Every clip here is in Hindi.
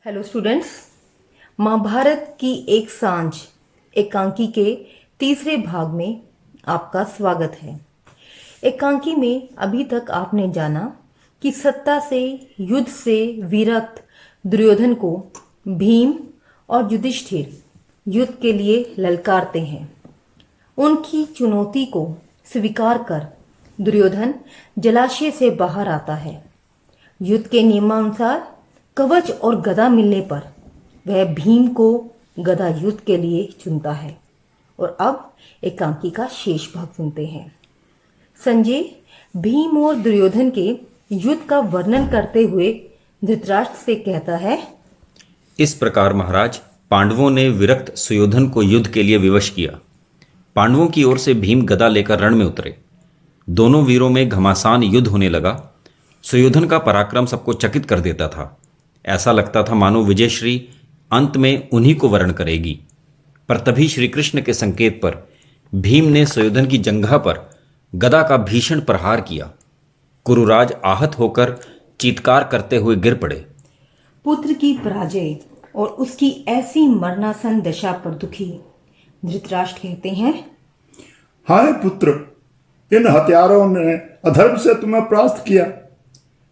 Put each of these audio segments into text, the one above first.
Hello students. महाभारत की एक सांझ एकांकी के तीसरे भाग में आपका स्वागत है। एकांकी में अभी तक आपने जाना कि सत्ता से युद्ध से विरक्त दुर्योधन को भीम और युधिष्ठिर युद्ध के लिए ललकारते हैं। उनकी चुनौती को स्वीकार कर दुर्योधन जलाशय से बाहर आता है। युद्ध के नियमानुसार कवच और गदा मिलने पर वह भीम को गदा युद्ध के लिए चुनता है। और अब एकांकी का शेष भाग सुनते हैं। संजय भीम और दुर्योधन के युद्ध का वर्णन करते हुए धृतराष्ट्र से कहता है, इस प्रकार महाराज पांडवों ने विरक्त सुयोधन को युद्ध के लिए विवश किया। पांडवों की ओर से भीम गदा लेकर रण में उतरे। दोनों वीरों में घमासान युद्ध होने लगा। सुयोधन का पराक्रम सबको चकित कर देता था। ऐसा लगता था मानो विजयश्री अंत में उन्हीं को वरण करेगी। पर तभी श्री कृष्ण के संकेत पर भीम ने सुयोधन की जंघा पर गदा का भीषण प्रहार किया। कुरुराज आहत होकर चीत्कार करते हुए गिर पड़े। पुत्र की पराजय और उसकी ऐसी मरणासन दशा पर दुखी धृतराष्ट्र कहते हैं, हाय पुत्र, इन हत्यारों ने अधर्म से तुम्हें परास्त किया।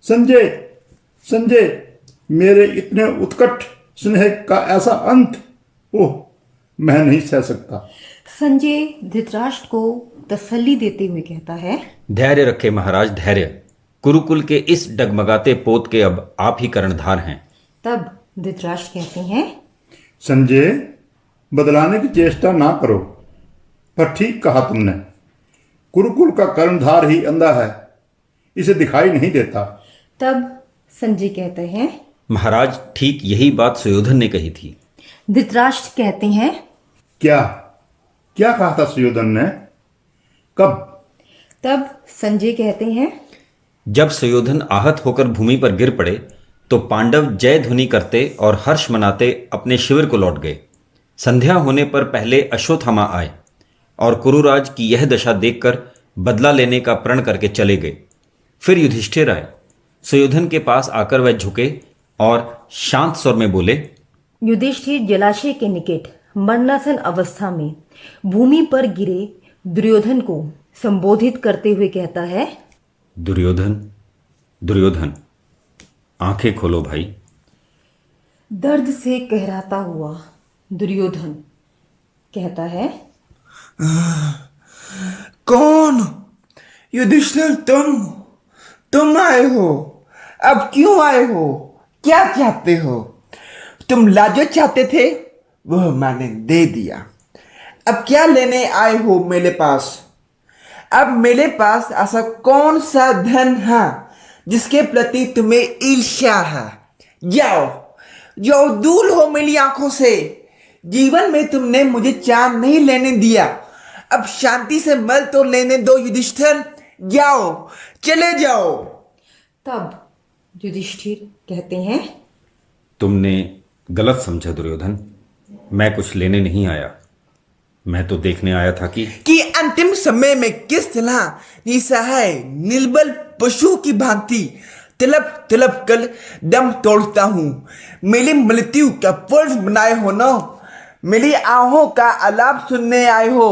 संजय संजय, मेरे इतने उत्कट स्नेह का ऐसा अंत ओह मैं नहीं सह सकता। संजय धृतराष्ट्र को तसल्ली देते हुए कहता है, धैर्य रखे महाराज, धैर्य। कुरुकुल के इस डगमगाते पोत के अब आप ही कर्णधार हैं। तब धृतराष्ट्र कहते हैं, संजय, बदलाने की चेष्टा ना करो, पर ठीक कहा तुमने। कुरुकुल का कर्णधार ही अंधा है, इसे दिखाई नहीं देता। तब संजय कहते हैं, महाराज ठीक यही बात सुयोधन ने कही थी। धृतराष्ट्र कहते हैं, क्या क्या कहा था सुयोधन ने? कब? तब संजय कहते हैं, जब सुयोधन आहत होकर भूमि पर गिर पड़े तो पांडव जय ध्वनि करते और हर्ष मनाते अपने शिविर को लौट गए। संध्या होने पर पहले अश्वत्थामा आए और कुरुराज की यह दशा देखकर बदला लेने का प्रण करके चले गए। फिर युधिष्ठिर आए। सुयोधन के पास आकर वह झुके और शांत स्वर में बोले, युधिष्ठिर जलाशय के निकट मरणासन अवस्था में भूमि पर गिरे दुर्योधन को संबोधित करते हुए कहता है, दुर्योधन दुर्योधन, आंखें खोलो भाई। दर्द से कहराता हुआ दुर्योधन कहता है, कौन? युधिष्ठिर, तुम आए हो? अब क्यों आए हो? क्या चाहते हो? तुम लाजो चाहते थे, वह मैंने दे दिया। अब क्या लेने आए हो मेरे पास? अब मेरे पास ऐसा कौन सा धन है जिसके प्रति तुम्हें ईर्ष्या है? जाओ जाओ, दूर हो मेरी आंखों से। जीवन में तुमने मुझे चैन नहीं लेने दिया, अब शांति से मल तो लेने दो युधिष्ठिर। जाओ, चले जाओ। तब युधिष्ठिर कहते हैं, तुमने गलत समझा दुर्योधन, मैं कुछ लेने नहीं आया। मैं तो देखने आया था कि अंतिम समय में किस तरह निसहाय निर्बल पशु की भांति तिलप तिलप कर दम तोड़ता हूं। मेरी मृत्यु का पूर्व बनाए हो ना, मेरी आहों का आलाप सुनने आए हो।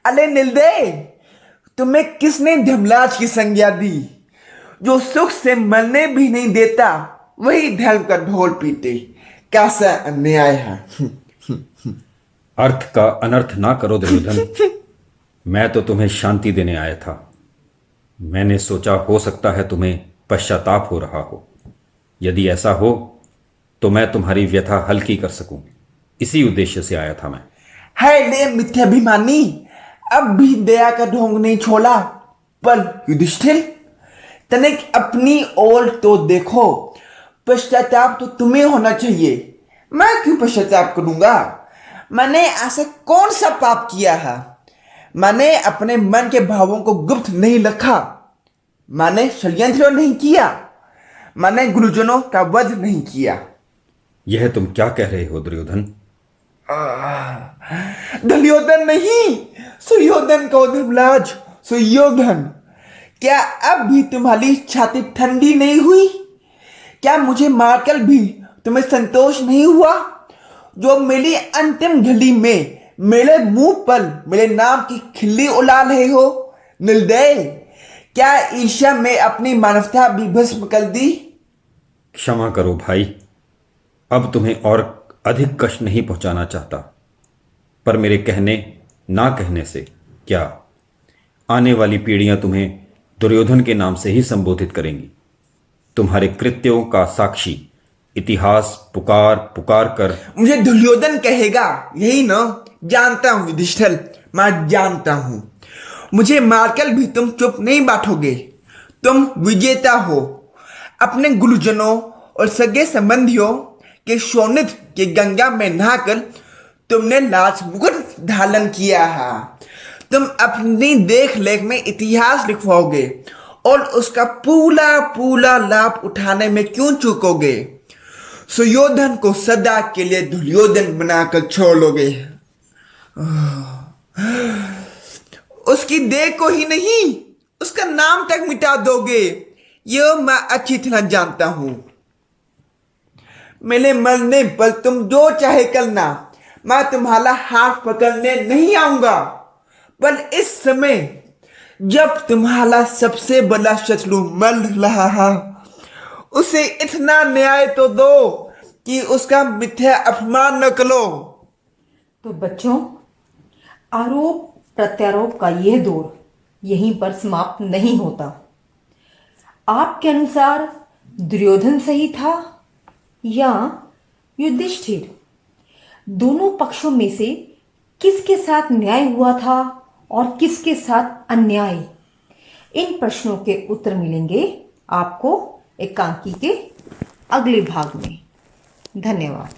अले निर्दय, तुम्हें किसने धर्मराज की संज्ञा दी? जो सुख से मरने भी नहीं देता, वही धर्म का ढोल पीते। कैसा अन्याय है। अर्थ का अनर्थ ना करो दुर्योधन। मैं तो तुम्हें शांति देने आया था। मैंने सोचा हो सकता है तुम्हें पश्चाताप हो रहा हो। यदि ऐसा हो तो मैं तुम्हारी व्यथा हल्की कर सकूं, इसी उद्देश्य से आया था मैं। है ले मिथ्याभिमानी, अब भी दया का ढोंग नहीं छोड़ा। पर युधिष्ठिर, तनिक अपनी ओर तो देखो। पश्चाताप तो तुम्हें होना चाहिए, मैं क्यों पश्चाताप करूंगा? मैंने ऐसा कौन सा पाप किया है? मैंने अपने मन के भावों को गुप्त नहीं रखा, मैंने षड्यंत्र नहीं किया, मैंने गुरुजनों का वध नहीं किया। यह तुम क्या कह रहे हो दुर्योधन? दुर्योधन नहीं, सुयोधन को धर्मराज, सुयोधन। क्या अब भी तुम्हारी छाती ठंडी नहीं हुई? क्या मुझे मारकर भी तुम्हें संतोष नहीं हुआ? जो मेरी अंतिम घड़ी में मेरे मुंह पर मेरे नाम की खिल्ली उड़ा रहे हो? निर्दय, क्या ईर्ष्या में अपनी मानवता भी भस्म कर दी? क्षमा करो भाई, अब तुम्हें और अधिक कष्ट नहीं पहुंचाना चाहता, पर मेरे कहने ना कहने से क्या आने वाली पीढ़ियां तुम्हें दुर्योधन के नाम से ही संबोधित करेंगी। तुम्हारे कृत्यों का साक्षी इतिहास पुकार पुकार कर मुझे दुर्योधन कहेगा, यही ना? जानता हूं युधिष्ठिर, मैं जानता हूं। मुझे मारकर भी तुम चुप नहीं बैठोगे। तुम विजेता हो। अपने गुरुजनों और सगे संबंधियों के शोणित के गंगा में नहाकर तुमने लाज मुकुट धारण किया है। तुम अपनी देख लेख में इतिहास लिखवाओगे और उसका पूरा पूरा लाभ उठाने में क्यों चूकोगे? सुयोधन को सदा के लिए दुर्योधन बनाकर छोड़ोगे। उसकी देह को ही नहीं, उसका नाम तक मिटा दोगे। यह मैं अच्छी तरह जानता हूं। मेरे मरने पर तुम जो चाहे करना, मैं तुम्हारा हाथ पकड़ने नहीं आऊंगा। पर इस समय जब तुम्हारा सबसे बड़ा शत्रु मर रहा है, उसे इतना न्याय तो दो कि उसका मिथ्या अपमान न करो। तो बच्चों, आरोप प्रत्यारोप का यह दौर यहीं पर समाप्त नहीं होता। आपके अनुसार दुर्योधन सही था या युधिष्ठिर? दोनों पक्षों में से किसके साथ न्याय हुआ था और किसके साथ अन्याय? इन प्रश्नों के उत्तर मिलेंगे आपको एकांकी के अगले भाग में। धन्यवाद।